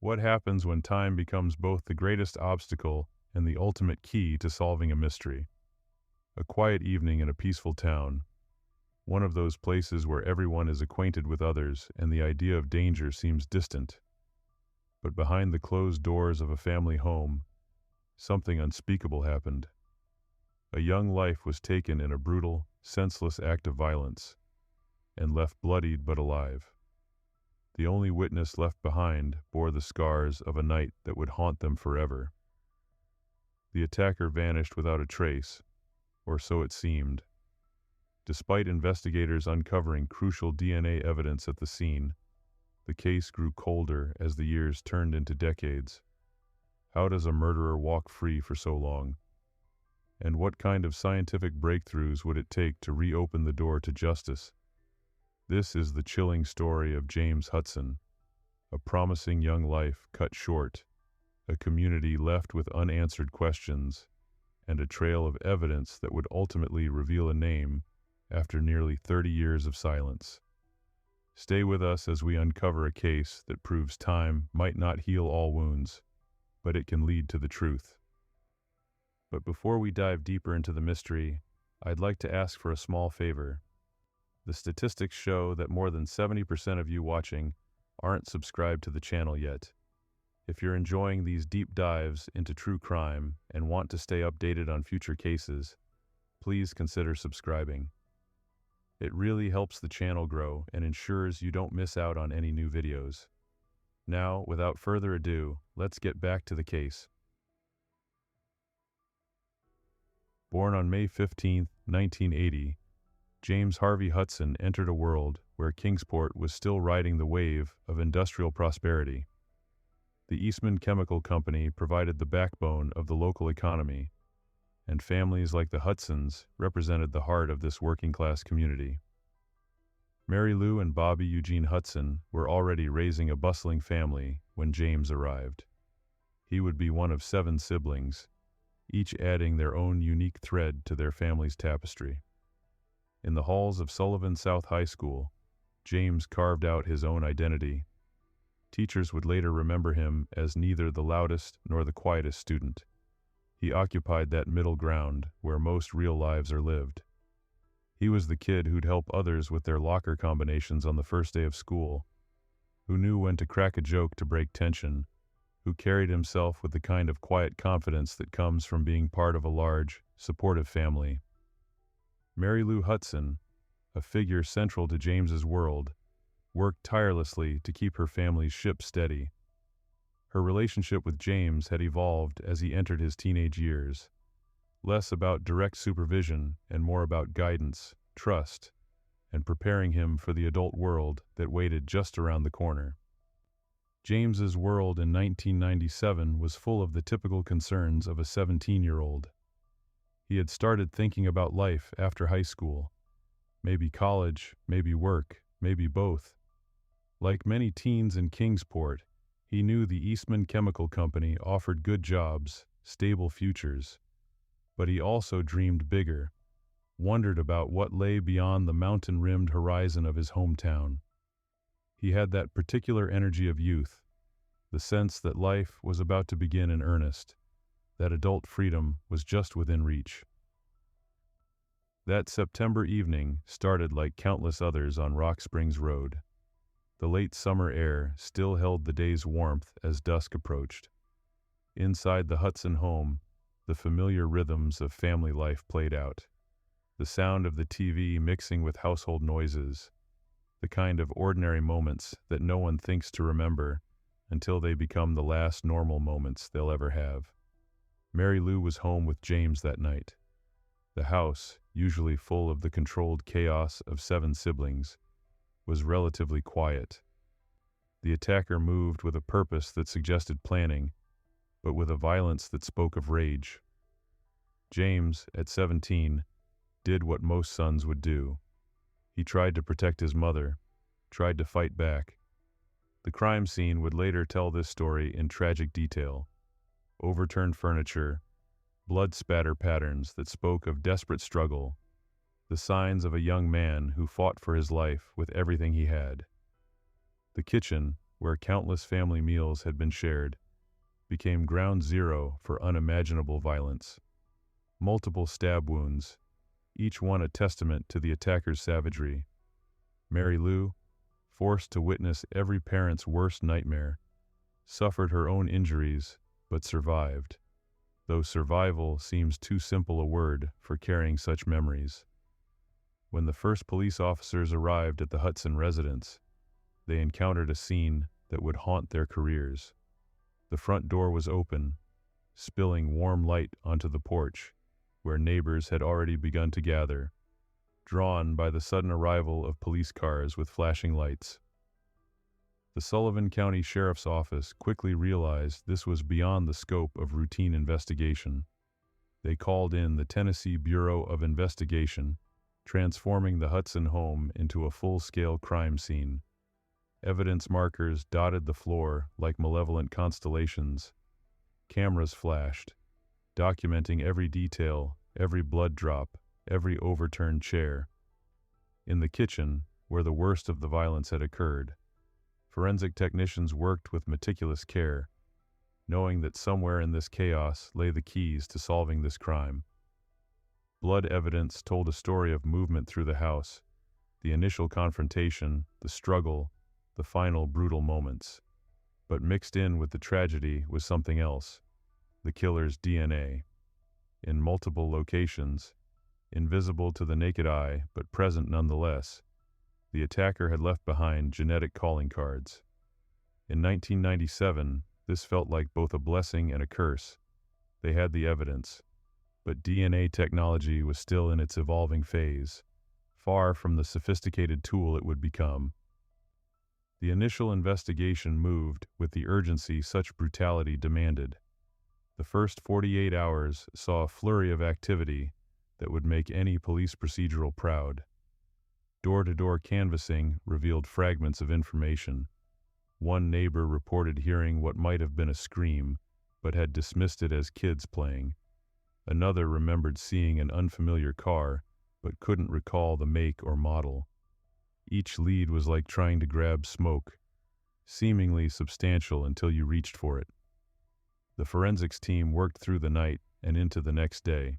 What happens when time becomes both the greatest obstacle and the ultimate key to solving a mystery? A quiet evening in a peaceful town, one of those places where everyone is acquainted with others and the idea of danger seems distant. But behind the closed doors of a family home, something unspeakable happened. A young life was taken in a brutal, senseless act of violence, and left bloodied but alive. The only witness left behind bore the scars of a night that would haunt them forever. The attacker vanished without a trace, or so it seemed. Despite investigators uncovering crucial DNA evidence at the scene, the case grew colder as the years turned into decades. How does a murderer walk free for so long? And what kind of scientific breakthroughs would it take to reopen the door to justice? This is the chilling story of James Hudson, a promising young life cut short, a community left with unanswered questions, and a trail of evidence that would ultimately reveal a name after nearly 30 years of silence. Stay with us as we uncover a case that proves time might not heal all wounds, but it can lead to the truth. But before we dive deeper into the mystery, I'd like to ask for a small favor. The statistics show that more than 70% of you watching aren't subscribed to the channel yet. If you're enjoying these deep dives into true crime and want to stay updated on future cases, please consider subscribing. It really helps the channel grow and ensures you don't miss out on any new videos. Now, without further ado, let's get back to the case. Born on May 15, 1980, James Harvey Hudson entered a world where Kingsport was still riding the wave of industrial prosperity. The Eastman Chemical Company provided the backbone of the local economy, and families like the Hudsons represented the heart of this working-class community. Mary Lou and Bobby Eugene Hudson were already raising a bustling family when James arrived. He would be one of 7 siblings, each adding their own unique thread to their family's tapestry. In the halls of Sullivan South High School, James carved out his own identity. Teachers would later remember him as neither the loudest nor the quietest student. He occupied that middle ground where most real lives are lived. He was the kid who'd help others with their locker combinations on the first day of school, who knew when to crack a joke to break tension, who carried himself with the kind of quiet confidence that comes from being part of a large, supportive family. Mary Lou Hudson, a figure central to James's world, worked tirelessly to keep her family's ship steady. Her relationship with James had evolved as he entered his teenage years, less about direct supervision and more about guidance, trust, and preparing him for the adult world that waited just around the corner. James's world in 1997 was full of the typical concerns of a 17-year-old. He had started thinking about life after high school. Maybe college, maybe work, maybe both. Like many teens in Kingsport, he knew the Eastman Chemical Company offered good jobs, stable futures. But he also dreamed bigger, wondered about what lay beyond the mountain-rimmed horizon of his hometown. He had that particular energy of youth, the sense that life was about to begin in earnest, that adult freedom was just within reach. That September evening started like countless others on Rock Springs Road. The late summer air still held the day's warmth as dusk approached. Inside the Hudson home, the familiar rhythms of family life played out. The sound of the TV mixing with household noises, the kind of ordinary moments that no one thinks to remember until they become the last normal moments they'll ever have. Mary Lou was home with James that night. The house, usually full of the controlled chaos of 7 siblings, was relatively quiet. The attacker moved with a purpose that suggested planning, but with a violence that spoke of rage. James, at 17, did what most sons would do. He tried to protect his mother, tried to fight back. The crime scene would later tell this story in tragic detail. Overturned furniture, blood spatter patterns that spoke of desperate struggle, the signs of a young man who fought for his life with everything he had. The kitchen, where countless family meals had been shared, became ground zero for unimaginable violence. Multiple stab wounds, each one a testament to the attacker's savagery. Mary Lou, forced to witness every parent's worst nightmare, suffered her own injuries but survived, though survival seems too simple a word for carrying such memories. When the first police officers arrived at the Hudson residence, they encountered a scene that would haunt their careers. The front door was open, spilling warm light onto the porch, where neighbors had already begun to gather, drawn by the sudden arrival of police cars with flashing lights. The Sullivan County Sheriff's Office quickly realized this was beyond the scope of routine investigation. They called in the Tennessee Bureau of Investigation, transforming the Hudson home into a full-scale crime scene. Evidence markers dotted the floor like malevolent constellations. Cameras flashed, documenting every detail, every blood drop, every overturned chair. In the kitchen, where the worst of the violence had occurred, forensic technicians worked with meticulous care, knowing that somewhere in this chaos lay the keys to solving this crime. Blood evidence told a story of movement through the house, the initial confrontation, the struggle, the final brutal moments. But mixed in with the tragedy was something else: the killer's DNA. In multiple locations, invisible to the naked eye but present nonetheless, the attacker had left behind genetic calling cards. In 1997, this felt like both a blessing and a curse. They had the evidence, but DNA technology was still in its evolving phase, far from the sophisticated tool it would become. The initial investigation moved with the urgency such brutality demanded. The first 48 hours saw a flurry of activity that would make any police procedural proud. Door-to-door canvassing revealed fragments of information. One neighbor reported hearing what might have been a scream, but had dismissed it as kids playing. Another remembered seeing an unfamiliar car, but couldn't recall the make or model. Each lead was like trying to grab smoke, seemingly substantial until you reached for it. The forensics team worked through the night and into the next day.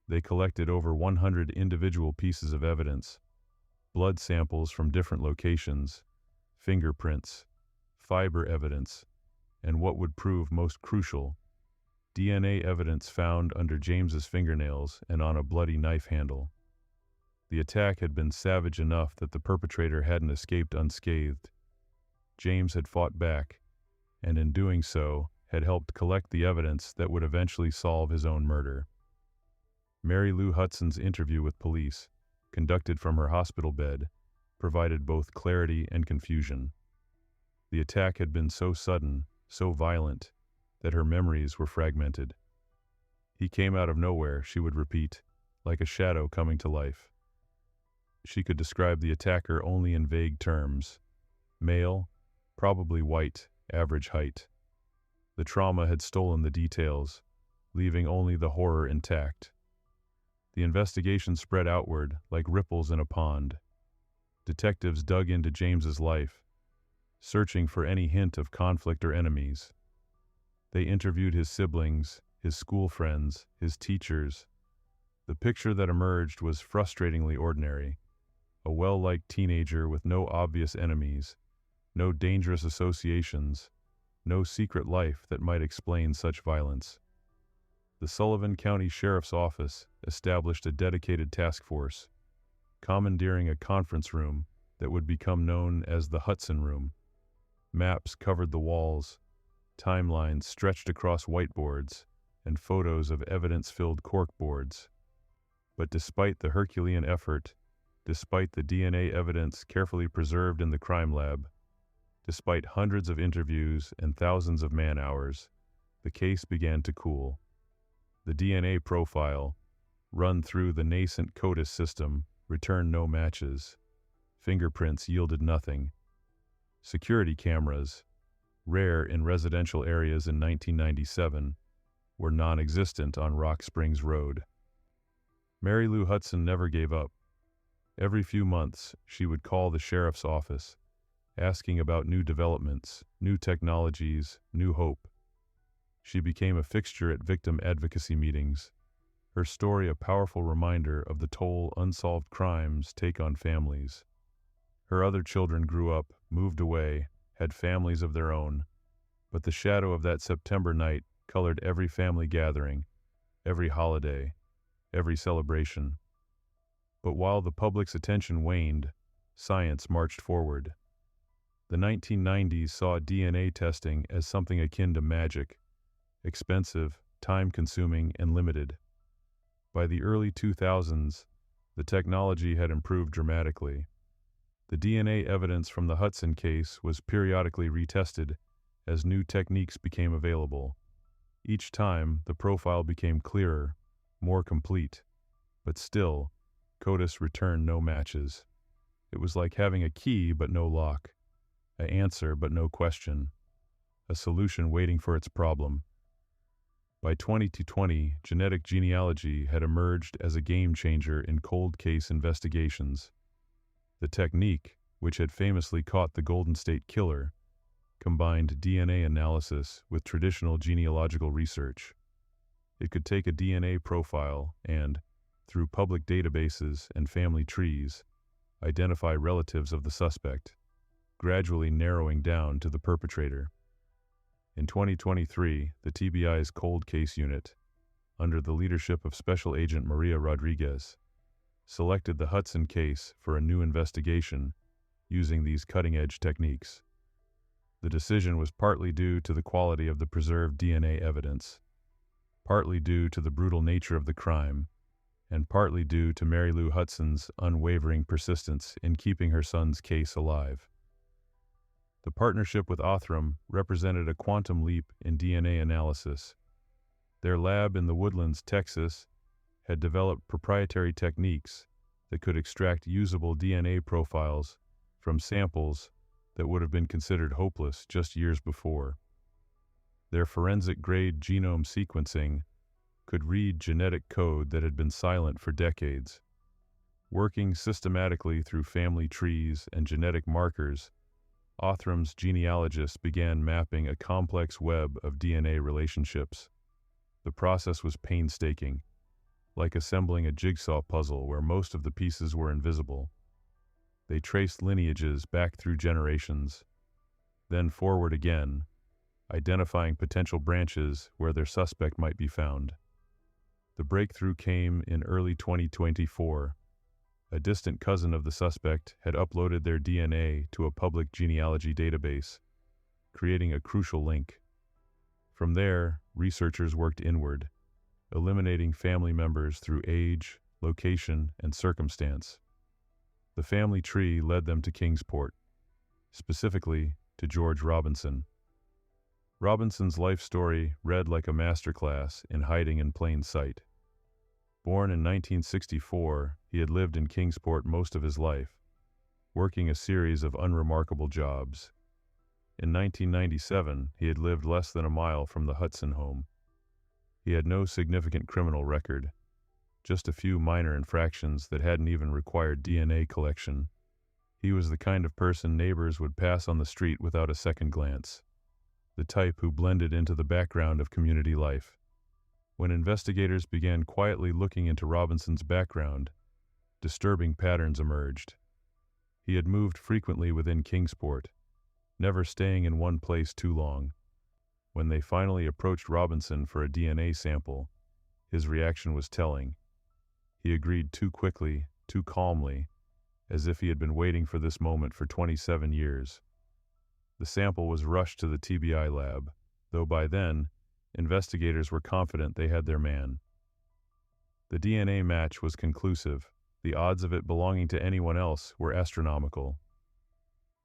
They collected over 100 individual pieces of evidence: blood samples from different locations, fingerprints, fiber evidence, and what would prove most crucial, DNA evidence found under James's fingernails and on a bloody knife handle. The attack had been savage enough that the perpetrator hadn't escaped unscathed. James had fought back, and in doing so, had helped collect the evidence that would eventually solve his own murder. Mary Lou Hudson's interview with police, conducted from her hospital bed, provided both clarity and confusion. The attack had been so sudden, so violent, that her memories were fragmented. "He came out of nowhere," she would repeat, like a shadow coming to life. She could describe the attacker only in vague terms: male, probably white, average height. The trauma had stolen the details, leaving only the horror intact. The investigation spread outward like ripples in a pond. Detectives dug into James's life, searching for any hint of conflict or enemies. They interviewed his siblings, his school friends, his teachers. The picture that emerged was frustratingly ordinary: a well-liked teenager with no obvious enemies, no dangerous associations, no secret life that might explain such violence. The Sullivan County Sheriff's Office established a dedicated task force, commandeering a conference room that would become known as the Hudson Room. Maps covered the walls, timelines stretched across whiteboards, and photos of evidence-filled corkboards. But despite the Herculean effort, despite the DNA evidence carefully preserved in the crime lab, despite hundreds of interviews and thousands of man-hours, the case began to cool. The DNA profile, run through the nascent CODIS system, returned no matches. Fingerprints yielded nothing. Security cameras, rare in residential areas in 1997, were non-existent on Rock Springs Road. Mary Lou Hudson never gave up. Every few months, she would call the sheriff's office, asking about new developments, new technologies, new hope. She became a fixture at victim advocacy meetings, her story a powerful reminder of the toll unsolved crimes take on families. Her other children grew up, moved away, had families of their own, but the shadow of that September night colored every family gathering, every holiday, every celebration. But while the public's attention waned, science marched forward. The 1990s saw DNA testing as something akin to magic, expensive, time-consuming, and limited. By the early 2000s, the technology had improved dramatically. The DNA evidence from the Hudson case was periodically retested as new techniques became available. Each time, the profile became clearer, more complete, but still, CODIS returned no matches. It was like having a key but no lock, an answer but no question, a solution waiting for its problem. By 2020, genetic genealogy had emerged as a game changer in cold case investigations. The technique, which had famously caught the Golden State Killer, combined DNA analysis with traditional genealogical research. It could take a DNA profile and, through public databases and family trees, identify relatives of the suspect, gradually narrowing down to the perpetrator. In 2023, the TBI's Cold Case Unit, under the leadership of Special Agent Maria Rodriguez, selected the Hudson case for a new investigation using these cutting-edge techniques. The decision was partly due to the quality of the preserved DNA evidence, partly due to the brutal nature of the crime, and partly due to Mary Lou Hudson's unwavering persistence in keeping her son's case alive. The partnership with Othram represented a quantum leap in DNA analysis. Their lab in the Woodlands, Texas, had developed proprietary techniques that could extract usable DNA profiles from samples that would have been considered hopeless just years before. Their forensic-grade genome sequencing could read genetic code that had been silent for decades. Working systematically through family trees and genetic markers, Othram's genealogists began mapping a complex web of DNA relationships. The process was painstaking, like assembling a jigsaw puzzle where most of the pieces were invisible. They traced lineages back through generations, then forward again, identifying potential branches where their suspect might be found. The breakthrough came in early 2024. A distant cousin of the suspect had uploaded their DNA to a public genealogy database, creating a crucial link. From there, researchers worked inward, eliminating family members through age, location, and circumstance. The family tree led them to Kingsport, specifically to George Robinson. Robinson's life story read like a masterclass in hiding in plain sight. Born in 1964, he had lived in Kingsport most of his life, working a series of unremarkable jobs. In 1997, he had lived less than a mile from the Hudson home. He had no significant criminal record, just a few minor infractions that hadn't even required DNA collection. He was the kind of person neighbors would pass on the street without a second glance, the type who blended into the background of community life. When investigators began quietly looking into Robinson's background, disturbing patterns emerged. He had moved frequently within Kingsport, never staying in one place too long. When they finally approached Robinson for a DNA sample, his reaction was telling. He agreed too quickly, too calmly, as if he had been waiting for this moment for 27 years. The sample was rushed to the TBI lab, though by then, investigators were confident they had their man. The DNA match was conclusive. The odds of it belonging to anyone else were astronomical.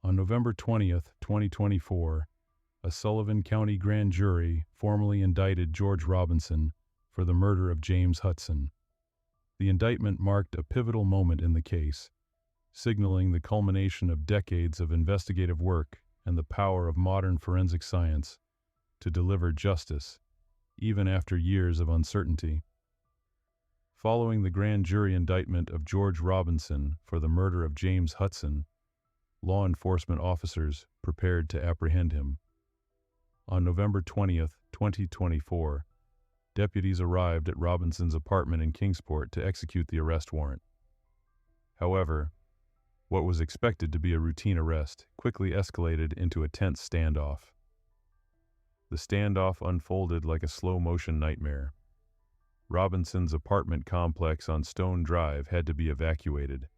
On November 20th, 2024, a Sullivan County grand jury formally indicted George Robinson for the murder of James Hudson. The indictment marked a pivotal moment in the case, signaling the culmination of decades of investigative work and the power of modern forensic science to deliver justice, even after years of uncertainty. Following the grand jury indictment of George Robinson for the murder of James Hudson, law enforcement officers prepared to apprehend him. On November 20th, 2024, deputies arrived at Robinson's apartment in Kingsport to execute the arrest warrant. However, what was expected to be a routine arrest quickly escalated into a tense standoff. The standoff unfolded like a slow-motion nightmare. Robinson's apartment complex on Stone Drive had to be evacuated,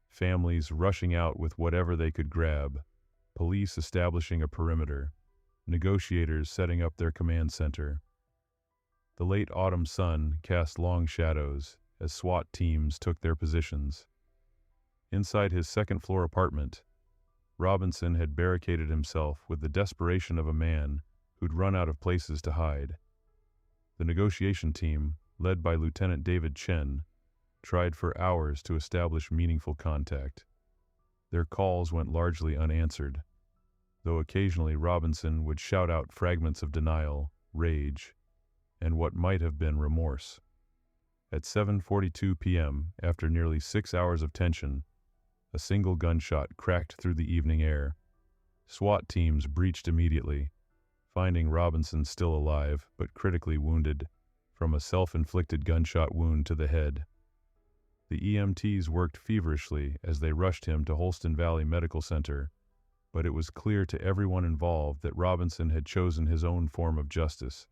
families rushing out with whatever they could grab, police establishing a perimeter, negotiators setting up their command center. The late autumn sun cast long shadows as SWAT teams took their positions. Inside his second-floor apartment, Robinson had barricaded himself with the desperation of a man who'd run out of places to hide. The negotiation team, led by Lieutenant David Chen, tried for hours to establish meaningful contact. Their calls went largely unanswered, though occasionally Robinson would shout out fragments of denial, rage, and what might have been remorse. At 7:42 p.m., after nearly 6 hours of tension, a single gunshot cracked through the evening air. SWAT teams breached immediately, finding Robinson still alive but critically wounded from a self-inflicted gunshot wound to the head. The EMTs worked feverishly as they rushed him to Holston Valley Medical Center, but it was clear to everyone involved that Robinson had chosen his own form of justice.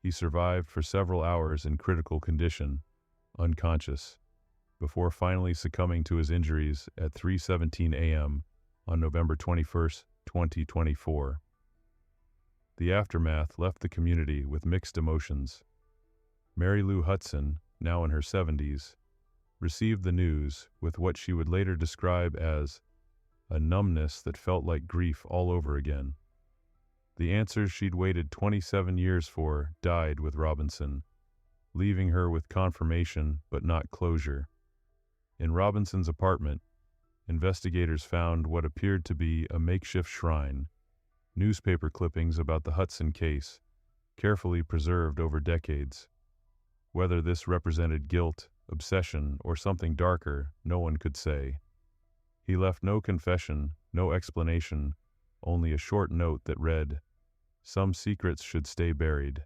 He survived for several hours in critical condition, unconscious, before finally succumbing to his injuries at 3:17 a.m. on November 21st, 2024. The aftermath left the community with mixed emotions. Mary Lou Hudson, now in her 70s, received the news with what she would later describe as a numbness that felt like grief all over again. The answers she'd waited 27 years for died with Robinson, leaving her with confirmation but not closure. In Robinson's apartment, investigators found what appeared to be a makeshift shrine, newspaper clippings about the Hudson case, carefully preserved over decades. Whether this represented guilt, obsession, or something darker, no one could say. He left no confession, no explanation, only a short note that read, "Some secrets should stay buried."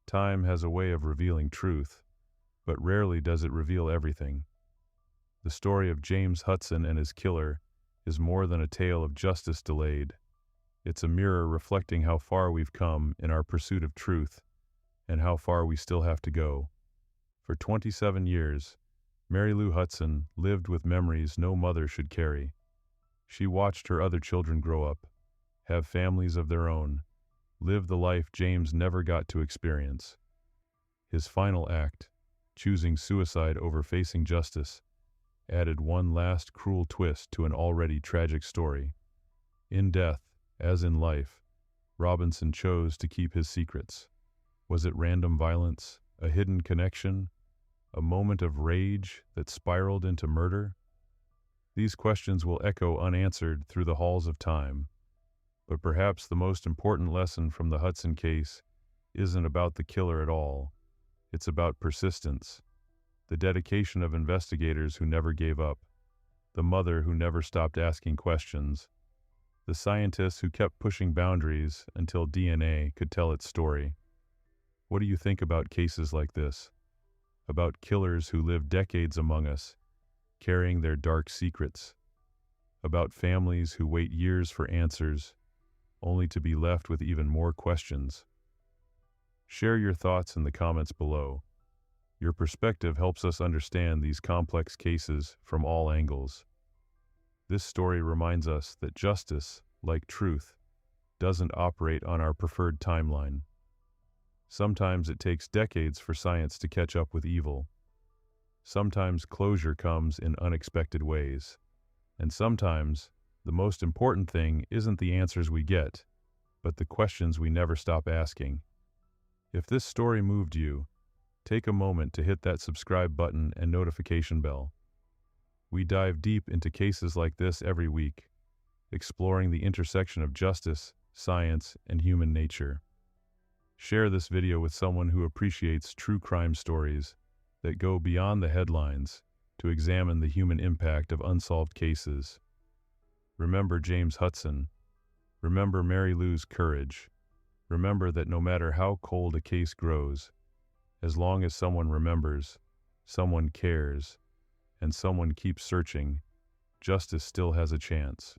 Time has a way of revealing truth, but rarely does it reveal everything. The story of James Hudson and his killer is more than a tale of justice delayed. It's a mirror reflecting how far we've come in our pursuit of truth and how far we still have to go. For 27 years, Mary Lou Hudson lived with memories no mother should carry. She watched her other children grow up, have families of their own, live the life James never got to experience. His final act, choosing suicide over facing justice, added one last cruel twist to an already tragic story. In death, as in life, Robinson chose to keep his secrets. Was it random violence, a hidden connection, a moment of rage that spiraled into murder? These questions will echo unanswered through the halls of time. But perhaps the most important lesson from the Hudson case isn't about the killer at all. It's about persistence, the dedication of investigators who never gave up, the mother who never stopped asking questions, the scientists who kept pushing boundaries until DNA could tell its story. What do you think about cases like this? About killers who lived decades among us, carrying their dark secrets? About families who wait years for answers, only to be left with even more questions? Share your thoughts in the comments below. Your perspective helps us understand these complex cases from all angles. This story reminds us that justice, like truth, doesn't operate on our preferred timeline. Sometimes it takes decades for science to catch up with evil. Sometimes closure comes in unexpected ways. And sometimes, the most important thing isn't the answers we get, but the questions we never stop asking. If this story moved you, take a moment to hit that subscribe button and notification bell. We dive deep into cases like this every week, exploring the intersection of justice, science, and human nature. Share this video with someone who appreciates true crime stories that go beyond the headlines to examine the human impact of unsolved cases. Remember James Hudson. Remember Mary Lou's courage. Remember that no matter how cold a case grows, as long as someone remembers, someone cares, and someone keeps searching, justice still has a chance.